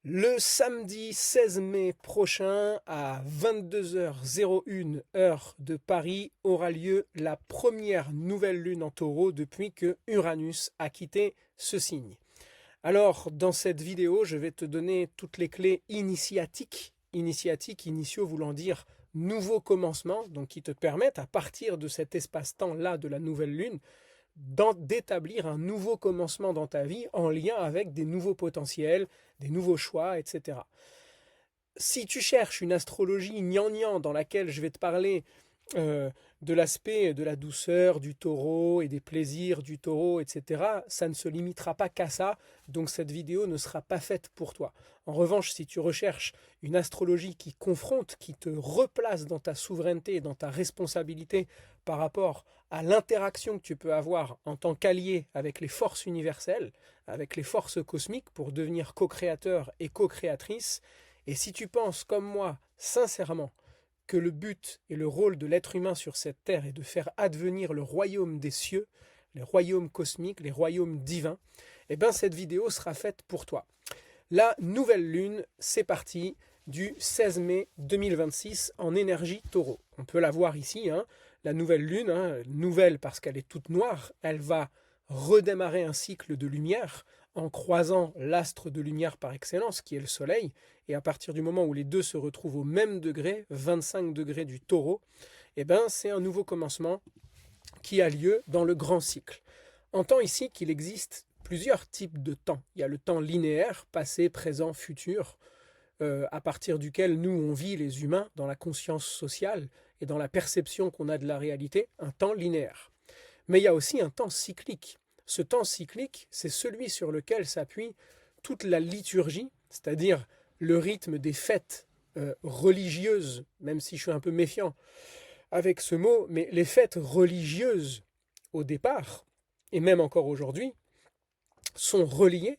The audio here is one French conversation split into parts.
Le samedi 16 mai prochain à 22h01 heure de Paris aura lieu la première nouvelle lune en taureau depuis que Uranus a quitté ce signe. Alors dans cette vidéo je vais te donner toutes les clés initiatiques, initiaux voulant dire nouveau commencement, donc qui te permettent à partir de cet espace-temps-là de la nouvelle lune d'établir un nouveau commencement dans ta vie en lien avec des nouveaux potentiels, des nouveaux choix, etc. Si tu cherches une astrologie gnangnan dans laquelle je vais te parler de l'aspect de la douceur du taureau et des plaisirs du taureau, etc., ça ne se limitera pas qu'à ça, donc cette vidéo ne sera pas faite pour toi. En revanche, si tu recherches une astrologie qui confronte, qui te replace dans ta souveraineté et dans ta responsabilité par rapport à l'interaction que tu peux avoir en tant qu'allié avec les forces universelles, avec les forces cosmiques pour devenir co-créateur et co-créatrice, et si tu penses comme moi, sincèrement, que le but et le rôle de l'être humain sur cette terre est de faire advenir le royaume des cieux, les royaumes cosmiques, les royaumes divins, eh bien cette vidéo sera faite pour toi. La nouvelle lune, c'est parti, du 16 mai 2026 en énergie taureau. On peut la voir ici, hein, la nouvelle lune, hein, nouvelle parce qu'elle est toute noire, elle va redémarrer un cycle de lumière en croisant l'astre de lumière par excellence, qui est le soleil, et à partir du moment où les deux se retrouvent au même degré, 25 degrés du taureau, eh ben, c'est un nouveau commencement qui a lieu dans le grand cycle. Entend ici qu'il existe plusieurs types de temps. Il y a le temps linéaire, passé, présent, futur, à partir duquel nous, on vit les humains dans la conscience sociale et dans la perception qu'on a de la réalité, un temps linéaire. Mais il y a aussi un temps cyclique. Ce temps cyclique, c'est celui sur lequel s'appuie toute la liturgie, c'est-à-dire le rythme des fêtes religieuses, même si je suis un peu méfiant avec ce mot, mais les fêtes religieuses au départ, et même encore aujourd'hui, sont reliées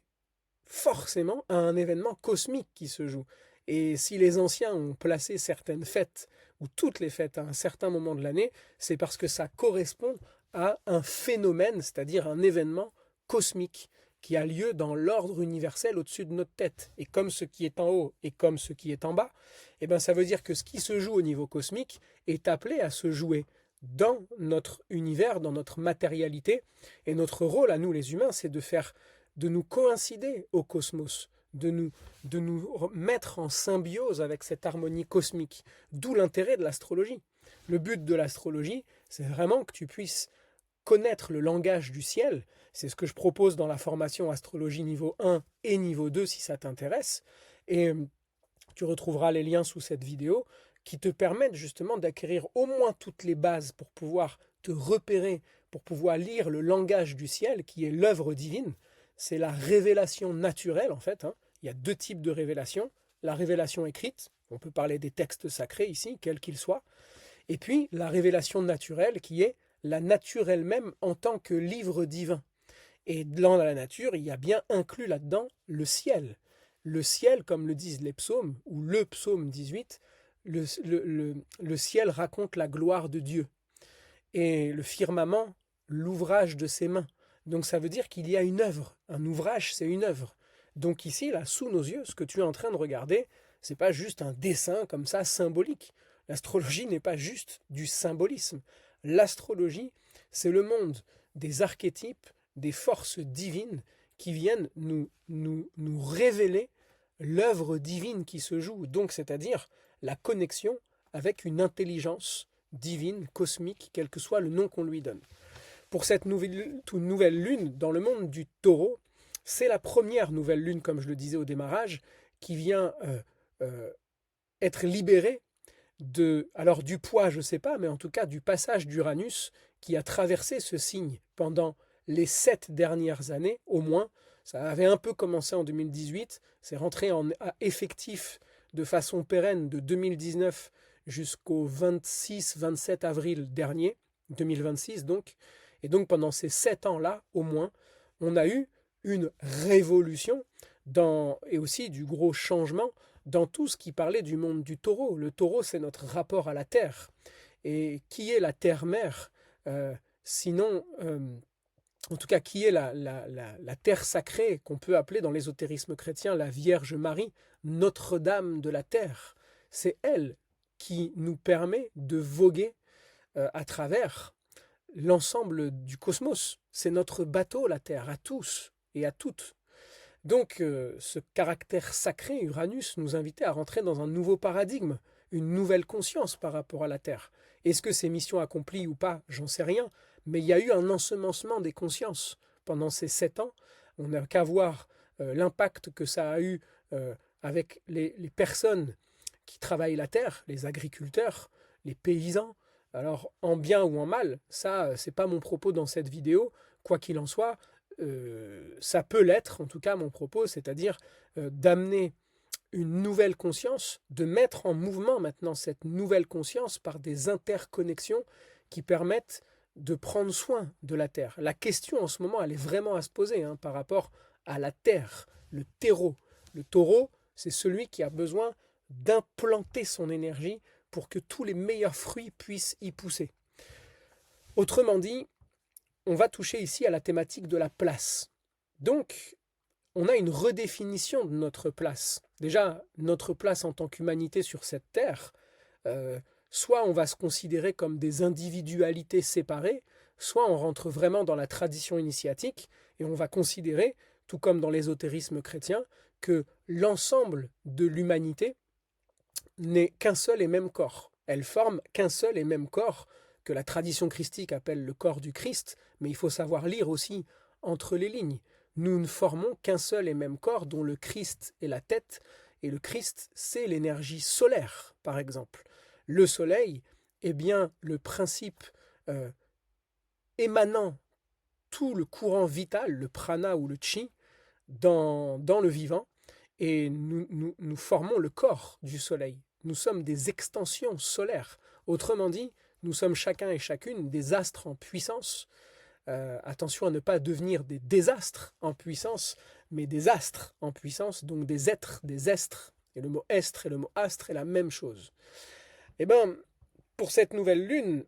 forcément à un événement cosmique qui se joue. Et si les anciens ont placé certaines fêtes, ou toutes les fêtes à un certain moment de l'année, c'est parce que ça correspond à un phénomène, c'est-à-dire un événement cosmique qui a lieu dans l'ordre universel au-dessus de notre tête. Et comme ce qui est en haut et comme ce qui est en bas, eh ben ça veut dire que ce qui se joue au niveau cosmique est appelé à se jouer dans notre univers, dans notre matérialité. Et notre rôle à nous les humains, c'est de nous coïncider au cosmos, de nous mettre en symbiose avec cette harmonie cosmique. D'où l'intérêt de l'astrologie. Le but de l'astrologie, c'est vraiment que tu puisses connaître le langage du ciel. C'est ce que je propose dans la formation astrologie niveau 1 et niveau 2 si ça t'intéresse. Et tu retrouveras les liens sous cette vidéo qui te permettent justement d'acquérir au moins toutes les bases pour pouvoir te repérer, pour pouvoir lire le langage du ciel qui est l'œuvre divine. C'est la révélation naturelle en fait. Hein. Il y a deux types de révélation. La révélation écrite, on peut parler des textes sacrés ici, quels qu'ils soient. Et puis la révélation naturelle qui est la nature elle-même en tant que livre divin. Et dans la nature, il y a bien inclus là-dedans le ciel. Le ciel, comme le disent les psaumes, ou le psaume 18, le ciel raconte la gloire de Dieu. Et le firmament, l'ouvrage de ses mains. Donc ça veut dire qu'il y a une œuvre. Un ouvrage, c'est une œuvre. Donc ici, là, sous nos yeux, ce que tu es en train de regarder, c'est pas juste un dessin comme ça symbolique. L'astrologie n'est pas juste du symbolisme. L'astrologie, c'est le monde des archétypes, des forces divines qui viennent nous révéler l'œuvre divine qui se joue, donc c'est-à-dire la connexion avec une intelligence divine, cosmique, quel que soit le nom qu'on lui donne. Pour cette nouvelle lune, dans le monde du taureau, c'est la première nouvelle lune, comme je le disais au démarrage, qui vient être libérée alors du poids, je ne sais pas, mais en tout cas du passage d'Uranus qui a traversé ce signe pendant les 7 dernières années, au moins. Ça avait un peu commencé en 2018, c'est rentré à effectif de façon pérenne de 2019 jusqu'au 26-27 avril dernier, 2026 donc. Et donc pendant ces 7 ans-là, au moins, on a eu une révolution et aussi du gros changement dans tout ce qui parlait du monde du taureau. Le taureau, c'est notre rapport à la terre. Et qui est la terre-mère sinon en tout cas qui est la terre sacrée qu'on peut appeler dans l'ésotérisme chrétien la Vierge Marie, Notre-Dame de la terre. C'est elle qui nous permet de voguer à travers l'ensemble du cosmos. C'est notre bateau, la Terre, à tous et à toutes. Donc ce caractère sacré, Uranus, nous invitait à rentrer dans un nouveau paradigme, une nouvelle conscience par rapport à la Terre. Est-ce que c'est mission accomplie ou pas? J'en sais rien. Mais il y a eu un ensemencement des consciences pendant ces 7 ans. On n'a qu'à voir l'impact que ça a eu avec les personnes qui travaillent la terre, les agriculteurs, les paysans. Alors, en bien ou en mal, ça, c'est pas mon propos dans cette vidéo. Quoi qu'il en soit, ça peut l'être, en tout cas mon propos, c'est-à-dire d'amener une nouvelle conscience, de mettre en mouvement maintenant cette nouvelle conscience par des interconnexions qui permettent de prendre soin de la terre. La question en ce moment, elle est vraiment à se poser par rapport à la terre, le terreau. Le taureau, c'est celui qui a besoin d'implanter son énergie pour que tous les meilleurs fruits puissent y pousser. Autrement dit, on va toucher ici à la thématique de la place. Donc, on a une redéfinition de notre place. Déjà, notre place en tant qu'humanité sur cette terre, soit on va se considérer comme des individualités séparées, soit on rentre vraiment dans la tradition initiatique et on va considérer, tout comme dans l'ésotérisme chrétien, que l'ensemble de l'humanité n'est qu'un seul et même corps. Elle forme qu'un seul et même corps que la tradition christique appelle le corps du Christ, mais il faut savoir lire aussi entre les lignes. Nous ne formons qu'un seul et même corps dont le Christ est la tête, et le Christ, c'est l'énergie solaire, par exemple. Le soleil est bien le principe émanant tout le courant vital, le prana ou le chi, dans le vivant, et nous formons le corps du soleil. Nous sommes des extensions solaires. Autrement dit, nous sommes chacun et chacune des astres en puissance. Attention à ne pas devenir des désastres en puissance, mais des astres en puissance, donc des êtres, des estres. Et le mot estre et le mot astre est la même chose. Eh bien, pour cette nouvelle lune,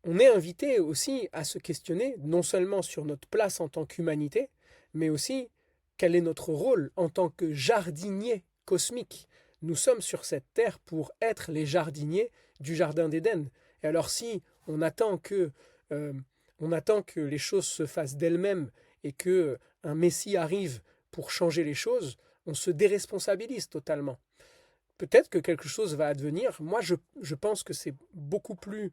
on est invité aussi à se questionner non seulement sur notre place en tant qu'humanité, mais aussi quel est notre rôle en tant que jardinier cosmique. Nous sommes sur cette terre pour être les jardiniers du jardin d'Éden. Et alors si on attend que les choses se fassent d'elles-mêmes et que un Messie arrive pour changer les choses, on se déresponsabilise totalement. Peut-être que quelque chose va advenir. Moi, je pense que c'est beaucoup plus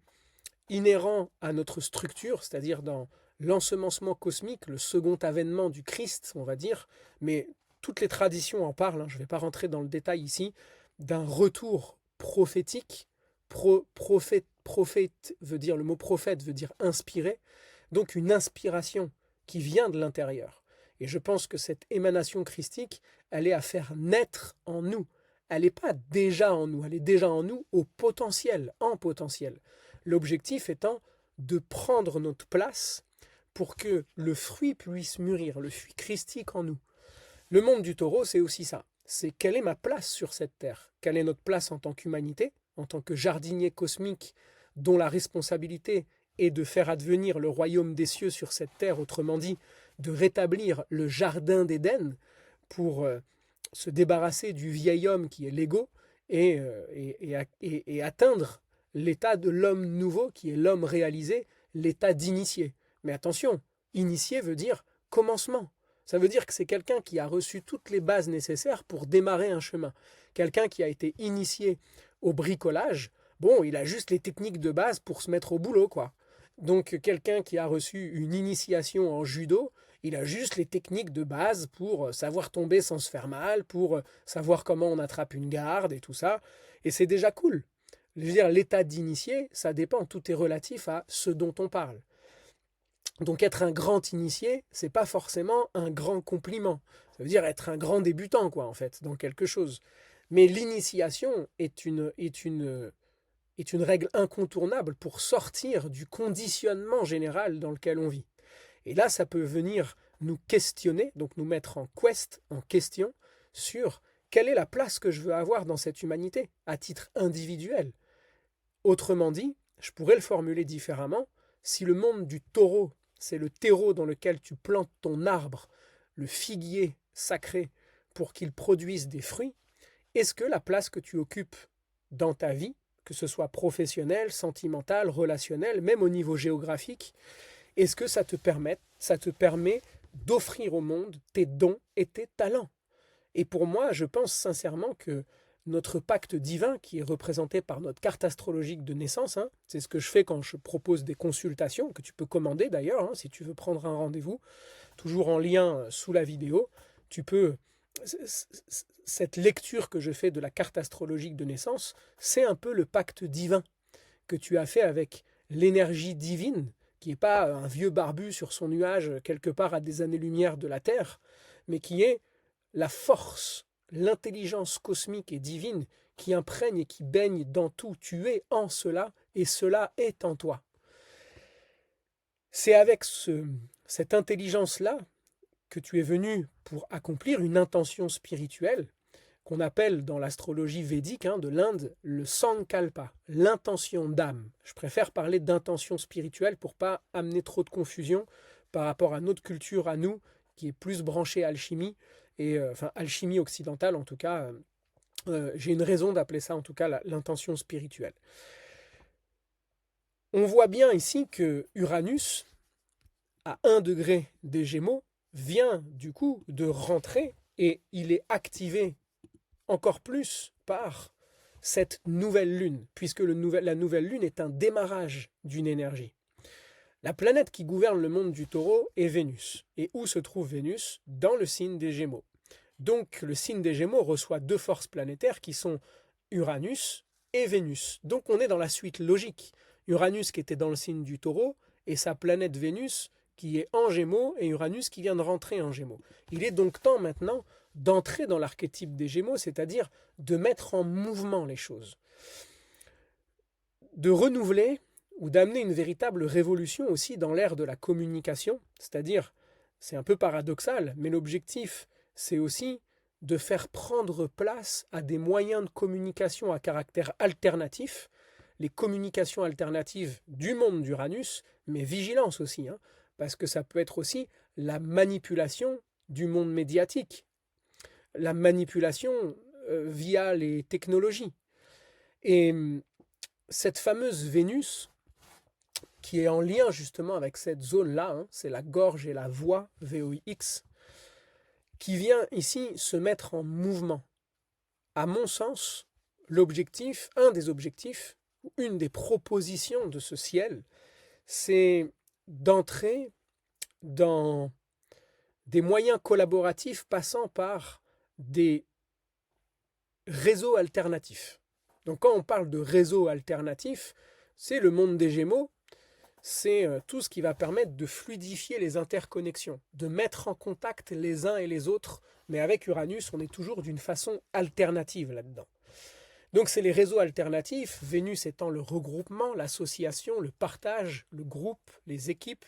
inhérent à notre structure, c'est-à-dire dans l'ensemencement cosmique, le second avènement du Christ, on va dire, mais toutes les traditions en parlent, je ne vais pas rentrer dans le détail ici, d'un retour prophétique. Prophète veut dire, le mot prophète veut dire inspiré, donc une inspiration qui vient de l'intérieur. Et je pense que cette émanation christique, elle est à faire naître en nous. Elle n'est pas déjà en nous, elle est déjà en nous au potentiel, en potentiel. L'objectif étant de prendre notre place pour que le fruit puisse mûrir, le fruit christique en nous. Le monde du taureau, c'est aussi ça. C'est quelle est ma place sur cette terre? Quelle est notre place en tant qu'humanité, en tant que jardinier cosmique dont la responsabilité est de faire advenir le royaume des cieux sur cette terre, autrement dit, de rétablir le jardin d'Éden pour se débarrasser du vieil homme qui est l'ego et atteindre l'état de l'homme nouveau qui est l'homme réalisé, l'état d'initié. Mais attention, initié veut dire commencement. Ça veut dire que c'est quelqu'un qui a reçu toutes les bases nécessaires pour démarrer un chemin. Quelqu'un qui a été initié au bricolage, bon, il a juste les techniques de base pour se mettre au boulot, quoi. Donc quelqu'un qui a reçu une initiation en judo, il a juste les techniques de base pour savoir tomber sans se faire mal, pour savoir comment on attrape une garde et tout ça. Et c'est déjà cool. Je veux dire, l'état d'initié, ça dépend, tout est relatif à ce dont on parle. Donc être un grand initié, c'est pas forcément un grand compliment. Ça veut dire être un grand débutant, quoi, en fait, dans quelque chose. Mais l'initiation est une règle incontournable pour sortir du conditionnement général dans lequel on vit. Et là, ça peut venir nous questionner, donc nous mettre en question, sur quelle est la place que je veux avoir dans cette humanité, à titre individuel. Autrement dit, je pourrais le formuler différemment, si le monde du taureau, c'est le terreau dans lequel tu plantes ton arbre, le figuier sacré, pour qu'il produise des fruits, est-ce que la place que tu occupes dans ta vie, que ce soit professionnelle, sentimentale, relationnelle, même au niveau géographique, est-ce que ça te permet d'offrir au monde tes dons et tes talents? Et pour moi, je pense sincèrement que notre pacte divin, qui est représenté par notre carte astrologique de naissance, hein, c'est ce que je fais quand je propose des consultations, que tu peux commander d'ailleurs, hein, si tu veux prendre un rendez-vous, toujours en lien sous la vidéo, tu peux... Cette lecture que je fais de la carte astrologique de naissance, c'est un peu le pacte divin que tu as fait avec l'énergie divine, qui n'est pas un vieux barbu sur son nuage quelque part à des années-lumière de la Terre, mais qui est la force, l'intelligence cosmique et divine qui imprègne et qui baigne dans tout. Tu es en cela et cela est en toi. C'est avec cette intelligence-là que tu es venu pour accomplir une intention spirituelle qu'on appelle dans l'astrologie védique de l'Inde le sankalpa, l'intention d'âme. Je préfère parler d'intention spirituelle pour pas amener trop de confusion par rapport à notre culture à nous, qui est plus branchée alchimie, et enfin alchimie occidentale en tout cas. J'ai une raison d'appeler ça en tout cas l'intention spirituelle. On voit bien ici que Uranus, à 1 degré des Gémeaux, vient du coup de rentrer et il est activé encore plus par cette nouvelle lune, puisque la nouvelle lune est un démarrage d'une énergie. La planète qui gouverne le monde du Taureau est Vénus. Et où se trouve Vénus? Dans le signe des Gémeaux. Donc le signe des Gémeaux reçoit deux forces planétaires qui sont Uranus et Vénus. Donc on est dans la suite logique. Uranus qui était dans le signe du Taureau et sa planète Vénus qui est en Gémeaux et Uranus qui vient de rentrer en Gémeaux. Il est donc temps maintenant d'entrer dans l'archétype des Gémeaux, c'est-à-dire de mettre en mouvement les choses, de renouveler ou d'amener une véritable révolution aussi dans l'ère de la communication, c'est-à-dire, c'est un peu paradoxal, mais l'objectif, c'est aussi de faire prendre place à des moyens de communication à caractère alternatif, les communications alternatives du monde d'Uranus, mais vigilance aussi, parce que ça peut être aussi la manipulation du monde médiatique, la manipulation via les technologies. Et cette fameuse Vénus, qui est en lien justement avec cette zone-là, c'est la gorge et la voix, VOIX, qui vient ici se mettre en mouvement. À mon sens, l'objectif, un des objectifs, une des propositions de ce ciel, c'est d'entrer dans des moyens collaboratifs passant par des réseaux alternatifs. Donc quand on parle de réseaux alternatifs, c'est le monde des Gémeaux, c'est tout ce qui va permettre de fluidifier les interconnexions, de mettre en contact les uns et les autres, mais avec Uranus, on est toujours d'une façon alternative là-dedans. Donc c'est les réseaux alternatifs, Vénus étant le regroupement, l'association, le partage, le groupe, les équipes.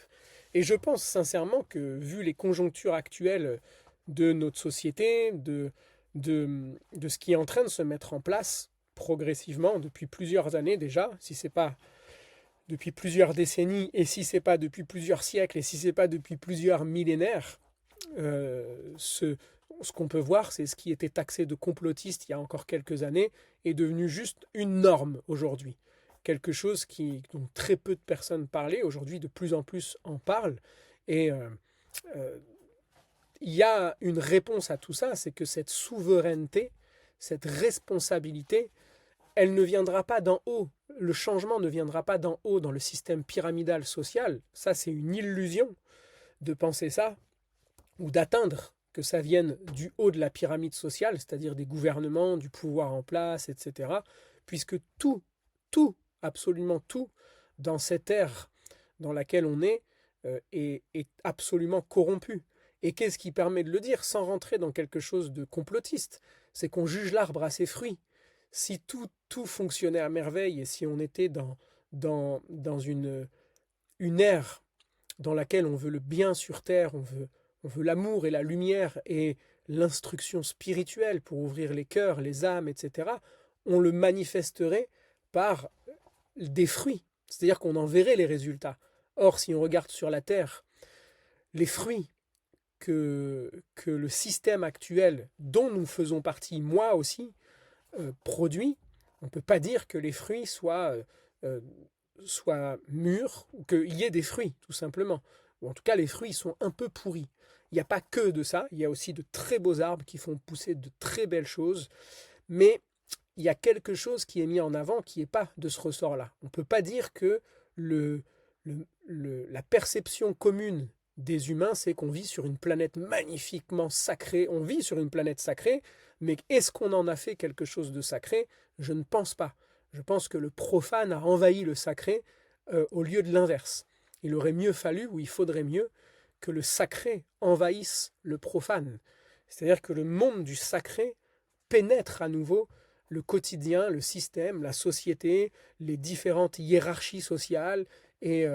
Et je pense sincèrement que vu les conjonctures actuelles de notre société, de ce qui est en train de se mettre en place progressivement depuis plusieurs années déjà, si ce n'est pas depuis plusieurs décennies, et si ce n'est pas depuis plusieurs siècles, et si ce n'est pas depuis plusieurs millénaires, ce qu'on peut voir, c'est ce qui était taxé de complotiste il y a encore quelques années, est devenu juste une norme aujourd'hui. Quelque chose dont très peu de personnes parlaient, aujourd'hui de plus en plus en parlent. Et il y a une réponse à tout ça, c'est que cette souveraineté, cette responsabilité, elle ne viendra pas d'en haut. Le changement ne viendra pas d'en haut dans le système pyramidal social. Ça, c'est une illusion de penser ça, ou d'atteindre que ça vienne du haut de la pyramide sociale, c'est-à-dire des gouvernements, du pouvoir en place, etc. Puisque tout, absolument tout, dans cette ère dans laquelle on est absolument corrompu. Et qu'est-ce qui permet de le dire, sans rentrer dans quelque chose de complotiste? C'est qu'on juge l'arbre à ses fruits. Si tout fonctionnait à merveille et si on était dans une ère dans laquelle on veut le bien sur terre, on veut l'amour et la lumière et l'instruction spirituelle pour ouvrir les cœurs, les âmes, etc., on le manifesterait par des fruits. C'est-à-dire qu'on en verrait les résultats. Or, si on regarde sur la Terre, les fruits que le système actuel, dont nous faisons partie, moi aussi, produit, on ne peut pas dire que les fruits euh, soient mûrs ou qu'il y ait des fruits, tout simplement. Ou en tout cas, les fruits sont un peu pourris. Il n'y a pas que de ça, il y a aussi de très beaux arbres qui font pousser de très belles choses, mais il y a quelque chose qui est mis en avant qui n'est pas de ce ressort-là. On ne peut pas dire que la perception commune des humains, c'est qu'on vit sur une planète magnifiquement sacrée. On vit sur une planète sacrée, mais est-ce qu'on en a fait quelque chose de sacré? Je ne pense pas. Je pense que le profane a envahi le sacré au lieu de l'inverse. Il aurait mieux fallu, ou il faudrait mieux, que le sacré envahisse le profane. C'est-à-dire que le monde du sacré pénètre à nouveau le quotidien, le système, la société, les différentes hiérarchies sociales et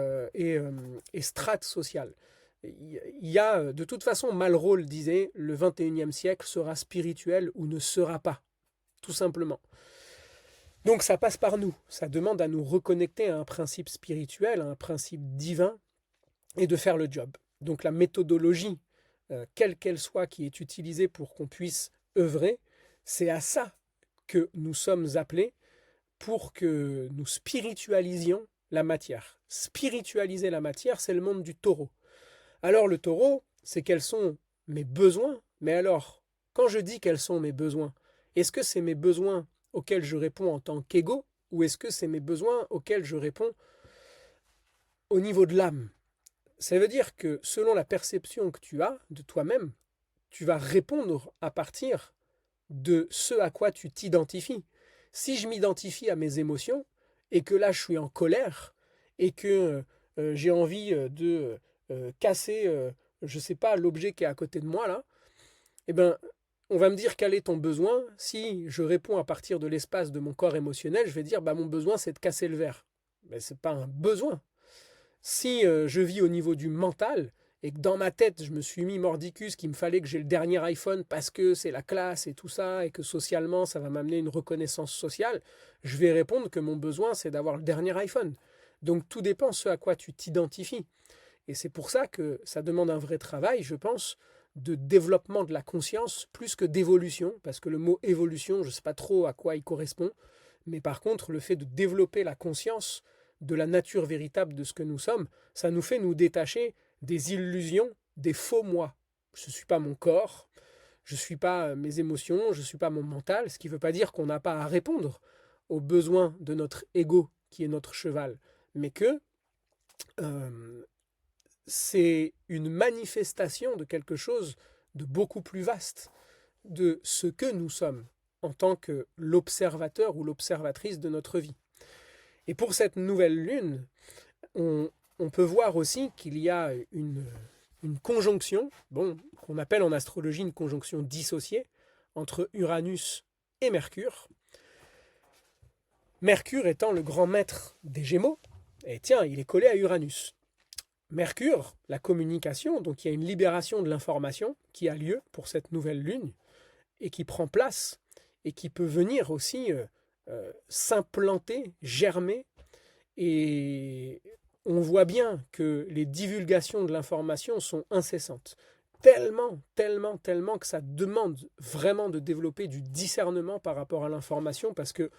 strates sociales. Il y a, de toute façon, Malraux disait, le 21e siècle sera spirituel ou ne sera pas, tout simplement. Donc ça passe par nous, ça demande à nous reconnecter à un principe spirituel, à un principe divin, et de faire le job. Donc la méthodologie, quelle qu'elle soit, qui est utilisée pour qu'on puisse œuvrer, c'est à ça que nous sommes appelés pour que nous spiritualisions la matière. Spiritualiser la matière, c'est le monde du taureau. Alors le taureau, c'est quels sont mes besoins, mais alors, quand je dis quels sont mes besoins, est-ce que c'est mes besoins auxquels je réponds en tant qu'ego, ou est-ce que c'est mes besoins auxquels je réponds au niveau de l'âme? Ça veut dire que selon la perception que tu as de toi-même, tu vas répondre à partir de ce à quoi tu t'identifies. Si je m'identifie à mes émotions, et que là je suis en colère, et que j'ai envie de casser, je ne sais pas, l'objet qui est à côté de moi là, eh ben, on va me dire quel est ton besoin. Si je réponds à partir de l'espace de mon corps émotionnel, je vais dire bah, mon besoin c'est de casser le verre. Mais ce n'est pas un besoin. Si je vis au niveau du mental, et que dans ma tête, je me suis mis mordicus qu'il me fallait que j'ai le dernier iPhone parce que c'est la classe et tout ça, et que socialement, ça va m'amener une reconnaissance sociale, je vais répondre que mon besoin, c'est d'avoir le dernier iPhone. Donc tout dépend de ce à quoi tu t'identifies. Et c'est pour ça que ça demande un vrai travail, je pense, de développement de la conscience plus que d'évolution, parce que le mot évolution, je ne sais pas trop à quoi il correspond, mais par contre, le fait de développer la conscience de la nature véritable de ce que nous sommes, ça nous fait nous détacher des illusions, des faux moi. Je ne suis pas mon corps, je ne suis pas mes émotions, je ne suis pas mon mental, ce qui ne veut pas dire qu'on n'a pas à répondre aux besoins de notre ego, qui est notre cheval, mais que euh, c'est une manifestation de quelque chose de beaucoup plus vaste, de ce que nous sommes en tant que l'observateur ou l'observatrice de notre vie. Et pour cette nouvelle lune, on peut voir aussi qu'il y a une conjonction, bon, qu'on appelle en astrologie une conjonction dissociée, entre Uranus et Mercure. Mercure étant le grand maître des Gémeaux, et tiens, il est collé à Uranus. Mercure, la communication, donc il y a une libération de l'information qui a lieu pour cette nouvelle lune, et qui prend place, et qui peut venir aussi s'implanter, germer, et on voit bien que les divulgations de l'information sont incessantes. Tellement que ça demande vraiment de développer du discernement par rapport à l'information parce que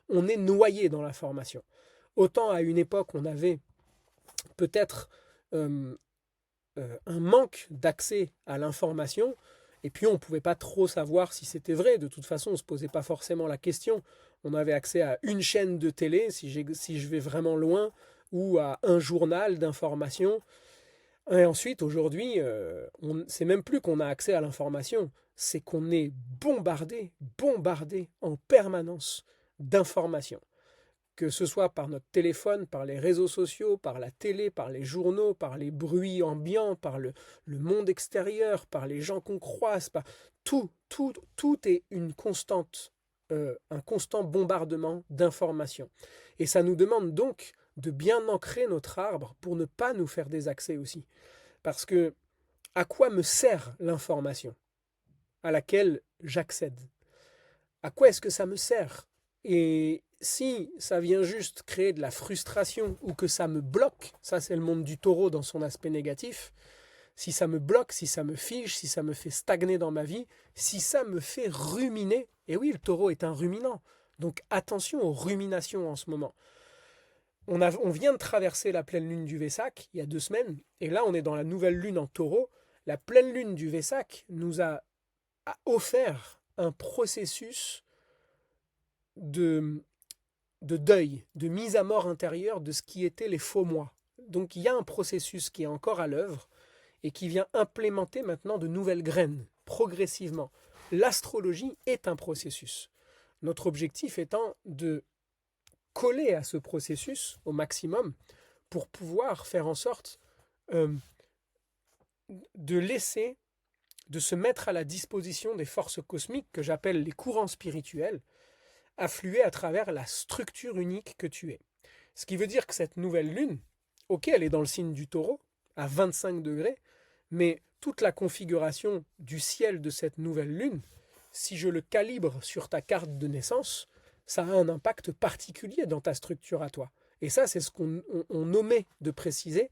on est noyé dans l'information. Autant à une époque on avait peut-être un manque d'accès à l'information et puis on ne pouvait pas trop savoir si c'était vrai. De toute façon, on ne se posait pas forcément la question. On avait accès à une chaîne de télé, si je vais vraiment loin, ou à un journal d'information. Et ensuite, aujourd'hui, c'est même plus qu'on a accès à l'information, c'est qu'on est bombardé en permanence d'informations. Que ce soit par notre téléphone, par les réseaux sociaux, par la télé, par les journaux, par les bruits ambiants, par le monde extérieur, par les gens qu'on croise, par tout est une constante, un constant bombardement d'informations. Et ça nous demande donc de bien ancrer notre arbre pour ne pas nous faire des accès aussi. Parce que à quoi me sert l'information à laquelle j'accède? À quoi est-ce que ça me sert? Et si ça vient juste créer de la frustration ou que ça me bloque, ça c'est le monde du taureau dans son aspect négatif, si ça me bloque, si ça me fige, si ça me fait stagner dans ma vie, si ça me fait ruminer, et oui, le taureau est un ruminant, donc attention aux ruminations en ce moment. On vient de traverser la pleine lune du Vesak il y a 2 semaines, et là on est dans la nouvelle lune en taureau. La pleine lune du Vesak nous a offert un processus de deuil, de mise à mort intérieure de ce qui étaient les faux moi. Donc il y a un processus qui est encore à l'œuvre et qui vient implémenter maintenant de nouvelles graines, progressivement. L'astrologie est un processus. Notre objectif étant de coller à ce processus au maximum pour pouvoir faire en sorte de se mettre à la disposition des forces cosmiques que j'appelle les courants spirituels, affluer à travers la structure unique que tu es. Ce qui veut dire que cette nouvelle lune, ok, elle est dans le signe du taureau, à 25 degrés, mais toute la configuration du ciel de cette nouvelle lune, si je le calibre sur ta carte de naissance, ça a un impact particulier dans ta structure à toi. Et ça, c'est ce qu'on omet de préciser,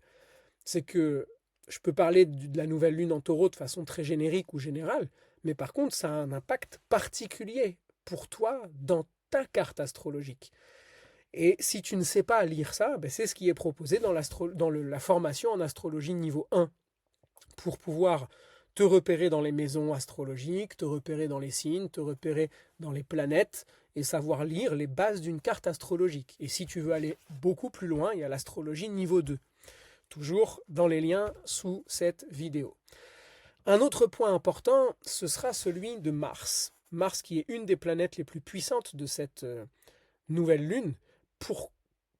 c'est que je peux parler de la nouvelle lune en taureau de façon très générique ou générale, mais par contre, ça a un impact particulier pour toi dans ta carte astrologique. Et si tu ne sais pas lire ça, ben c'est ce qui est proposé dans la formation en astrologie niveau 1, pour pouvoir te repérer dans les maisons astrologiques, te repérer dans les signes, te repérer dans les planètes et savoir lire les bases d'une carte astrologique. Et si tu veux aller beaucoup plus loin, il y a l'astrologie niveau 2. Toujours dans les liens sous cette vidéo. Un autre point important, ce sera celui de Mars. Mars qui est une des planètes les plus puissantes de cette nouvelle lune,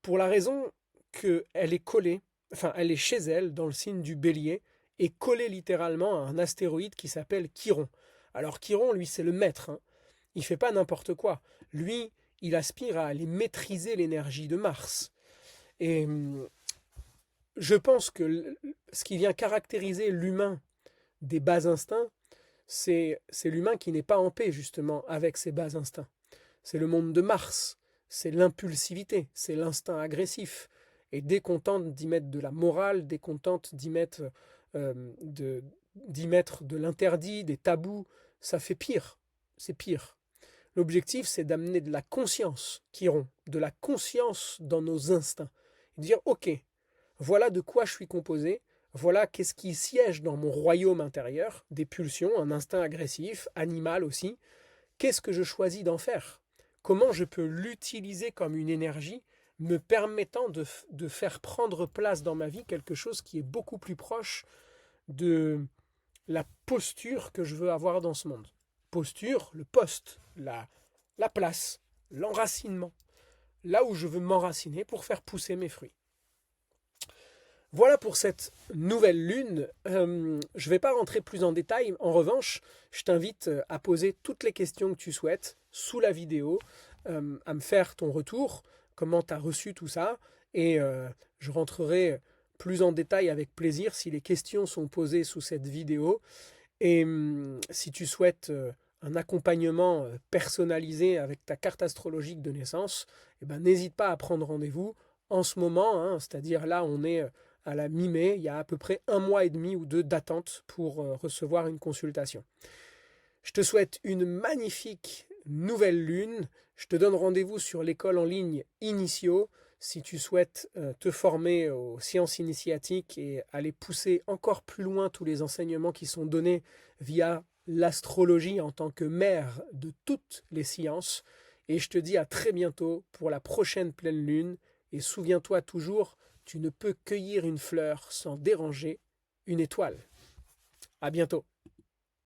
pour la raison qu'elle est collée, enfin elle est chez elle dans le signe du Bélier, et collée littéralement à un astéroïde qui s'appelle Chiron. Alors Chiron, lui, c'est le maître, hein. Il ne fait pas n'importe quoi. Lui, il aspire à aller maîtriser l'énergie de Mars. Et je pense que ce qui vient caractériser l'humain des bas instincts, c'est l'humain qui n'est pas en paix justement avec ses bas instincts. C'est le monde de Mars, c'est l'impulsivité, c'est l'instinct agressif. Et dès qu'on tente d'y mettre de la morale, dès qu'on tente d'y mettre de l'interdit, des tabous, ça fait pire. C'est pire. L'objectif, c'est d'amener de la conscience, Chiron, de la conscience dans nos instincts. Et dire, ok, voilà de quoi je suis composé, voilà qu'est-ce qui siège dans mon royaume intérieur, des pulsions, un instinct agressif, animal aussi. Qu'est-ce que je choisis d'en faire? Comment je peux l'utiliser comme une énergie me permettant de faire prendre place dans ma vie quelque chose qui est beaucoup plus proche de la posture que je veux avoir dans ce monde. Posture, le poste, la place, l'enracinement. Là où je veux m'enraciner pour faire pousser mes fruits. Voilà pour cette nouvelle lune. Je ne vais pas rentrer plus en détail. En revanche, je t'invite à poser toutes les questions que tu souhaites sous la vidéo, à me faire ton retour, comment tu as reçu tout ça, et je rentrerai plus en détail avec plaisir si les questions sont posées sous cette vidéo. Et si tu souhaites un accompagnement personnalisé avec ta carte astrologique de naissance, eh ben, n'hésite pas à prendre rendez-vous en ce moment, hein, c'est-à-dire là on est à la mi-mai, il y a à peu près 1 mois et demi ou 2 d'attente pour recevoir une consultation. Je te souhaite une magnifique nouvelle lune. Je te donne rendez-vous sur l'école en ligne Initio si tu souhaites te former aux sciences initiatiques et aller pousser encore plus loin tous les enseignements qui sont donnés via l'astrologie en tant que mère de toutes les sciences. Et je te dis à très bientôt pour la prochaine pleine lune. Et souviens-toi toujours, tu ne peux cueillir une fleur sans déranger une étoile. À bientôt.